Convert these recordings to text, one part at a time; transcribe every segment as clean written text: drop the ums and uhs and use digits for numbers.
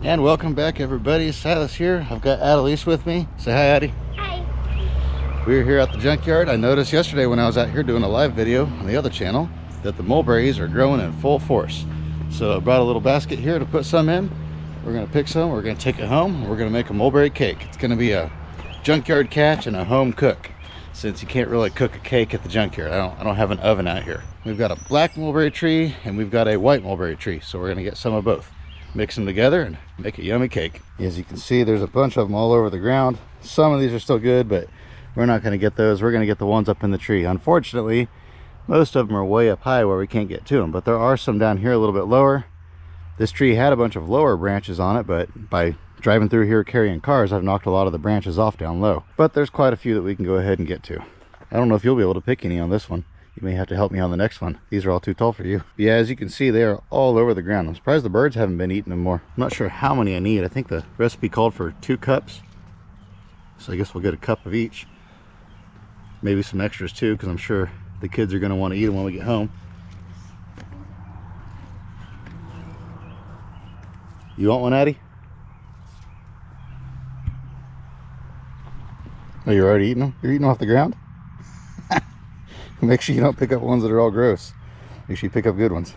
And welcome back, everybody. Silas here. I've got Addi with me. Say hi, Addi. Hi. We're here at the junkyard. I noticed yesterday when I was out here doing a live video on the other channel that the mulberries are growing in full force. So I brought a little basket here to put some in. We're going to pick some. We're going to take it home. We're going to make a mulberry cake. It's going to be a junkyard catch and a home cook, since you can't really cook a cake at the junkyard. I don't have an oven out here. We've got a black mulberry tree and we've got a white mulberry tree. So we're going to get some of both. Mix them together and make a yummy cake. As you can see, there's a bunch of them all over the ground. Some of these are still good, but we're not going to get those. We're going to get the ones up in the tree. Unfortunately, most of them are way up high where we can't get to them, but there are some down here a little bit lower. This tree had a bunch of lower branches on it, but by driving through here carrying cars, I've knocked a lot of the branches off down low. But there's quite a few that we can go ahead and get to. I don't know if you'll be able to pick any on this one. You may have to help me on the next one. These are all too tall for you. Yeah, as you can see, they are all over the ground. I'm surprised the birds haven't been eating them more. I'm not sure how many I need. I think the recipe called for 2 cups. So I guess we'll get a cup of each. Maybe some extras too, because I'm sure the kids are going to want to eat them when we get home. You want one, Addi? Oh, you're already eating them? You're eating them off the ground? Make sure you don't pick up ones that are all gross. Make sure you pick up good ones.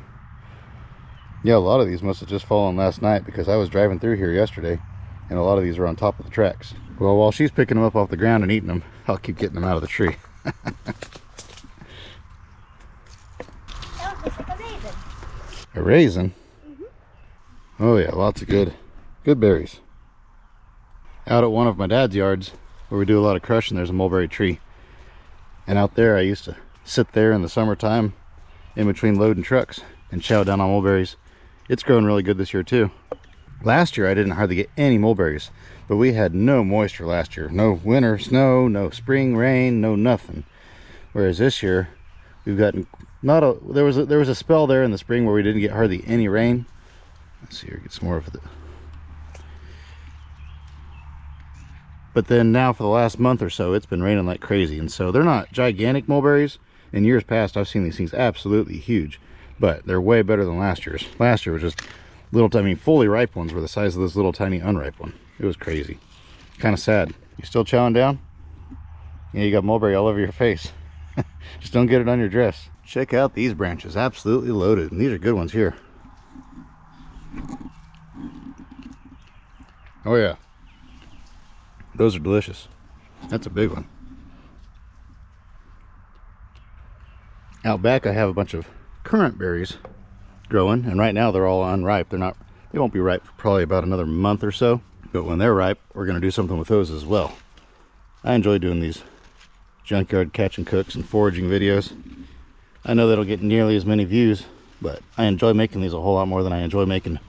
Yeah, a lot of these must have just fallen last night, because I was driving through here yesterday and a lot of these are on top of the tracks. Well, while she's picking them up off the ground and eating them, I'll keep getting them out of the tree. That looks like a raisin. A raisin? Mm-hmm. Oh yeah, lots of good berries. Out at one of my dad's yards where we do a lot of crushing, there's a mulberry tree. And out there I used to sit there in the summertime in between loading trucks and chow down on mulberries. It's grown really good this year too. Last year I didn't hardly get any mulberries, but we had no moisture last year. No winter snow, no spring rain, no nothing. Whereas this year we've gotten there was a spell there in the spring where we didn't get hardly any rain. Let's see here, get some more of it. But then now for the last month or so, it's been raining like crazy. And so they're not gigantic mulberries. In years past, I've seen these things absolutely huge, but they're way better than last year's. Last year was just little, I mean, fully ripe ones were the size of this little tiny unripe one. It was crazy. Kind of sad. You still chowing down? Yeah, you got mulberry all over your face. Just don't get it on your dress. Check out these branches, absolutely loaded. And these are good ones here. Oh yeah. Those are delicious. That's a big one. Out back I have a bunch of currant berries growing, and right now they're all unripe. They won't be ripe for probably about another month or so, but when they're ripe, we're going to do something with those as well. I enjoy doing these junkyard catch and cooks and foraging videos. I know they don't get nearly as many views, but I enjoy making these a whole lot more than I enjoy making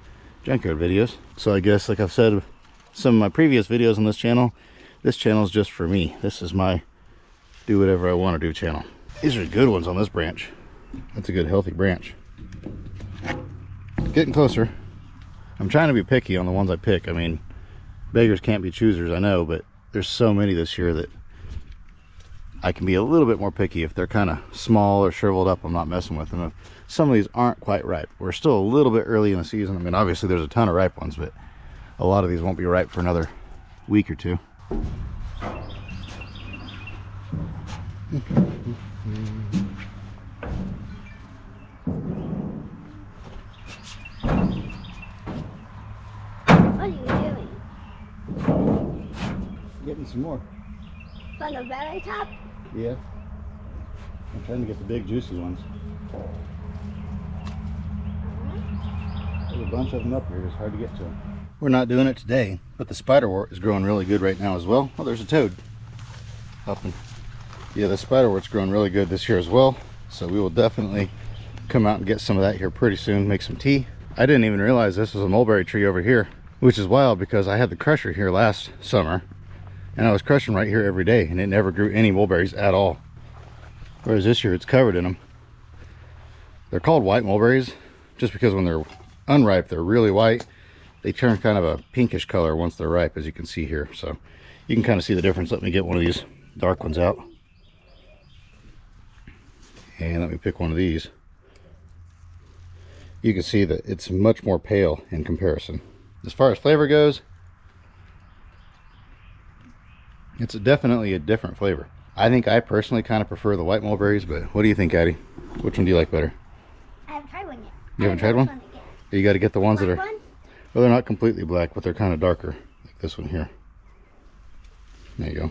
junkyard videos. So I guess, like I've said some of my previous videos on this channel is just for me. This is my do whatever I want to do channel. These are good ones on this branch. That's a good healthy branch. Getting closer. I'm trying to be picky on the ones I pick. I mean, beggars can't be choosers, I know, but there's so many this year that I can be a little bit more picky. If they're kind of small or shriveled up, I'm not messing with them. If some of these aren't quite ripe, we're still a little bit early in the season. I mean, obviously there's a ton of ripe ones, but a lot of these won't be ripe for another week or two. What are you doing? Getting some more. On the very top? Yeah. I'm trying to get the big juicy ones. There's a bunch of them up here. It's hard to get to them. We're not doing it today, but the spiderwort is growing really good right now as well. Oh, there's a toad. Helping. Yeah, the spiderwort's growing really good this year as well. So we will definitely come out and get some of that here pretty soon, make some tea. I didn't even realize this was a mulberry tree over here, which is wild because I had the crusher here last summer and I was crushing right here every day and it never grew any mulberries at all. Whereas this year it's covered in them. They're called white mulberries just because when they're unripe, they're really white. They turn kind of a pinkish color once they're ripe, as you can see here. So you can kind of see the difference. Let me get one of these dark ones out. And let me pick one of these. You can see that it's much more pale in comparison. As far as flavor goes, it's definitely a different flavor. I think I personally kind of prefer the white mulberries, but what do you think, Addi? Which one do you like better? I haven't tried one yet. You haven't tried one? You got to get the ones that are, well, they're not completely black, but they're kind of darker, like this one here. There you go.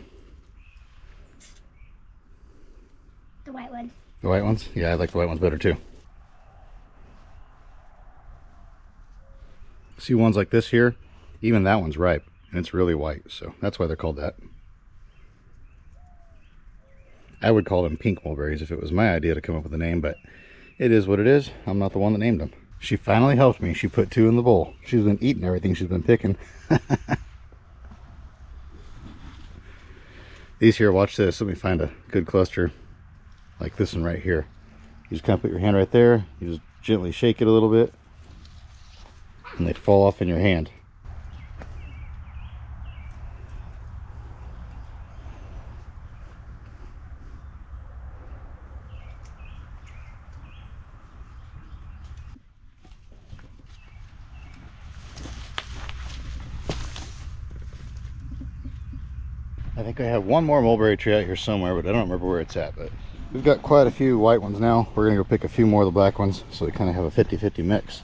The white ones. The white ones? Yeah, I like the white ones better too. See ones like this here, even that one's ripe, and it's really white, so that's why they're called that. I would call them pink mulberries if it was my idea to come up with a name, but it is what it is. I'm not the one that named them. She finally helped me. She put 2 in the bowl. She's been eating everything she's been picking. These here, watch this. Let me find a good cluster like this one right here. You just kind of put your hand right there. You just gently shake it a little bit, and they fall off in your hand. I think I have one more mulberry tree out here somewhere, but I don't remember where it's at. But we've got quite a few white ones now. We're going to go pick a few more of the black ones, so we kind of have a 50-50 mix.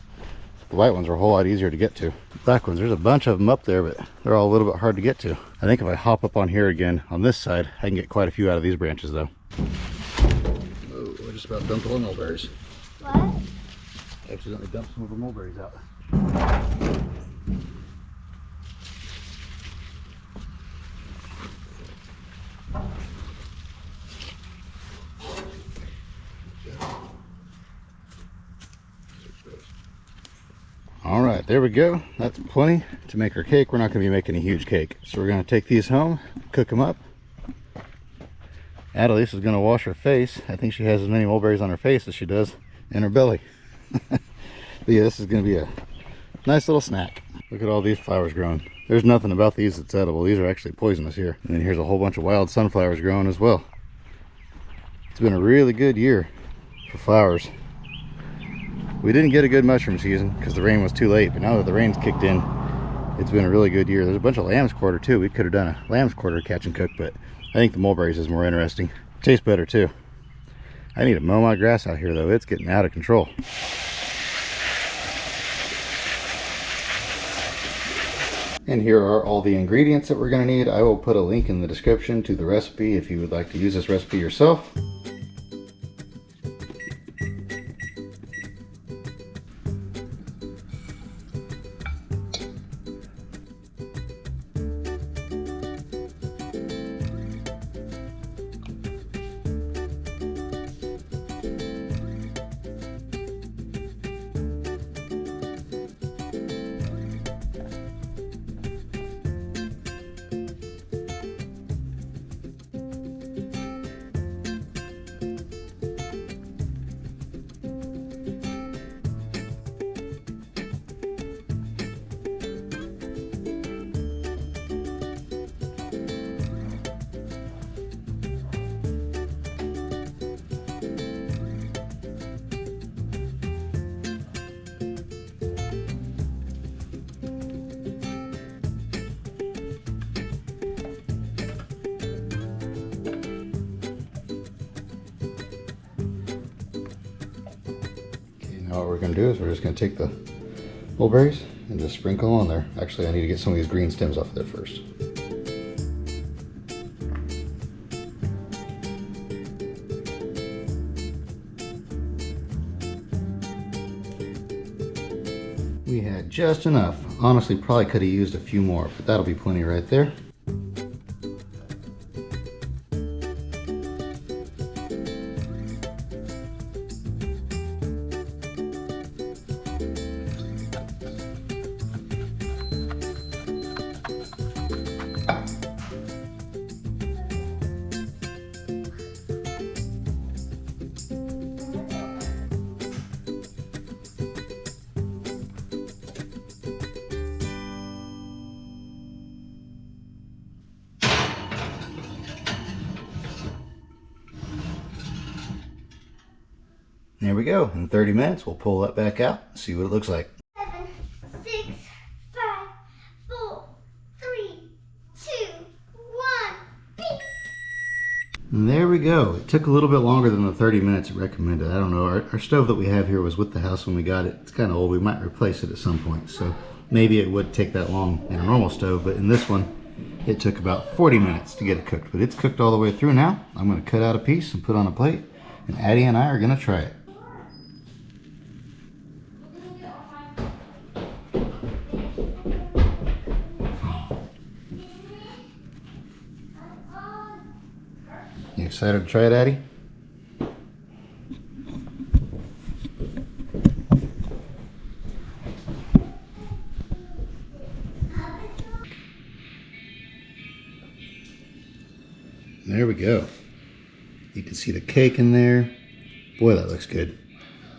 The white ones are a whole lot easier to get to. The black ones, there's a bunch of them up there, but they're all a little bit hard to get to. I think if I hop up on here again, on this side, I can get quite a few out of these branches though. Oh, I just about dumped all the mulberries. What? I accidentally dumped some of the mulberries out. All right, there we go. That's plenty to make our cake. We're not going to be making a huge cake, so we're going to take these home, cook them up. Adelise is going to wash her face. I think she has as many mulberries on her face as she does in her belly. But yeah, this is going to be a nice little snack. Look at all these flowers growing. There's nothing about these that's edible. These are actually poisonous here. And then here's a whole bunch of wild sunflowers growing as well. It's been a really good year for flowers. We didn't get a good mushroom season because the rain was too late, but now that the rain's kicked in, it's been a really good year. There's a bunch of lamb's quarter too. We could have done a lamb's quarter catch and cook, but I think the mulberries is more interesting. Tastes better too. I need to mow my grass out here though. It's getting out of control. And here are all the ingredients that we're going to need. I will put a link in the description to the recipe if you would like to use this recipe yourself. Now what we're going to do is we're just going to take the mulberries and just sprinkle on there. Actually, I need to get some of these green stems off of there first. We had just enough. Honestly, probably could have used a few more, but that'll be plenty right there. There we go. In 30 minutes, we'll pull that back out and see what it looks like. 7, 6, 5, And there we go. It took a little bit longer than the 30 minutes it recommended. I don't know. Our stove that we have here was with the house when we got it. It's kind of old. We might replace it at some point. So maybe it would take that long in a normal stove. But in this one, it took about 40 minutes to get it cooked. But it's cooked all the way through now. I'm going to cut out a piece and put on a plate. And Addi and I are going to try it. You excited to try it, Addi? There we go. You can see the cake in there. Boy, that looks good.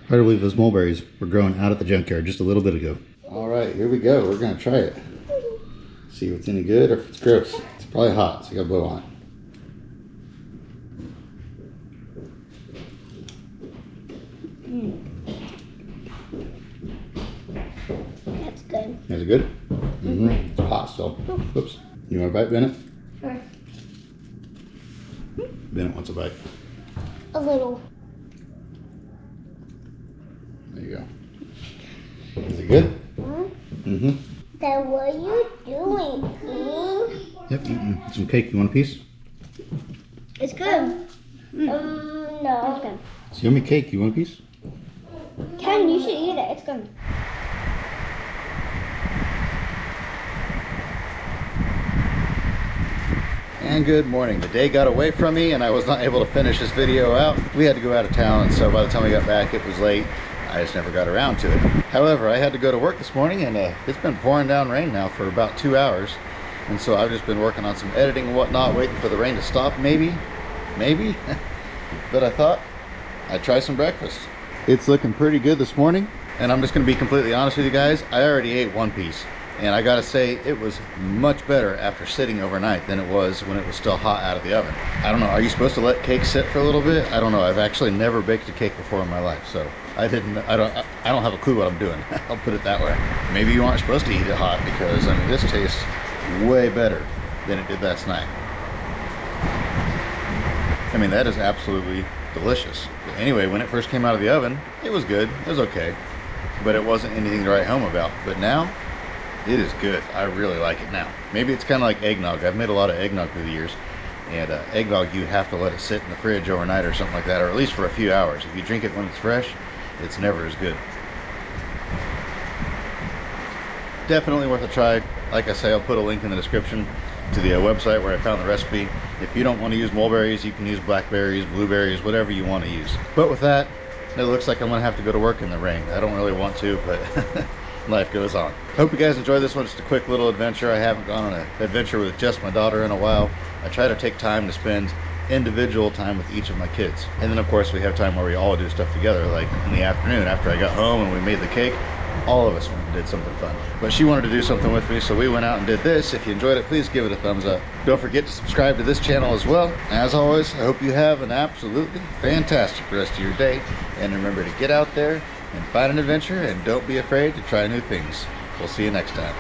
Hard to believe those mulberries were growing out at the junkyard just a little bit ago. All right, here we go. We're gonna try it. See if it's any good or if it's gross. It's probably hot, so you gotta blow on it. That's good. Is it good? Mm-hmm. It's hot still. Oops. You want a bite, Bennett? Sure. Bennett wants a bite. A little. There you go. Is it good? Mm-hmm. Then what are you doing? Yep, eating some cake. You want a piece? It's good. No. It's good. It's yummy cake. You want a piece? Ken, you should eat it. It's good. And good morning. The day got away from me and I was not able to finish this video out. We had to go out of town, and so by the time we got back it was late. I just never got around to it. However, I had to go to work this morning, and it's been pouring down rain now for about 2 hours. And so I've just been working on some editing and whatnot, waiting for the rain to stop, maybe. But I thought I'd try some breakfast. It's looking pretty good this morning, and I'm just gonna be completely honest with you guys. I already ate one piece, and I gotta say it was much better after sitting overnight than it was when it was still hot out of the oven. I don't know, are you supposed to let cake sit for a little bit? I don't know. I've actually never baked a cake before in my life, so I don't have a clue what I'm doing. I'll put it that way. Maybe you aren't supposed to eat it hot, because I mean this tastes way better than it did last night. I mean, that is absolutely delicious. But anyway, when it first came out of the oven, it was good. It was okay, but it wasn't anything to write home about. But now it is good. I really like it now. Maybe it's kind of like eggnog. I've made a lot of eggnog through the years, and eggnog, you have to let it sit in the fridge overnight or something like that, or at least for a few hours. If you drink it when it's fresh, it's never as good. Definitely worth a try. Like I say, I'll put a link in the description to the website where I found the recipe. If you don't want to use mulberries, you can use blackberries, blueberries, whatever you want to use. But with that, it looks like I'm gonna have to go to work in the rain. I don't really want to, but life goes on. Hope you guys enjoyed this one. Just a quick little adventure. I haven't gone on an adventure with just my daughter in a while. I try to take time to spend individual time with each of my kids. And then of course we have time where we all do stuff together, like in the afternoon after I got home and we made the cake. All of us went and did something fun. But she wanted to do something with me, so we went out and did this. If you enjoyed it, please give it a thumbs up. Don't forget to subscribe to this channel as well. As always, I hope you have an absolutely fantastic rest of your day. And remember to get out there and find an adventure, and don't be afraid to try new things. We'll see you next time.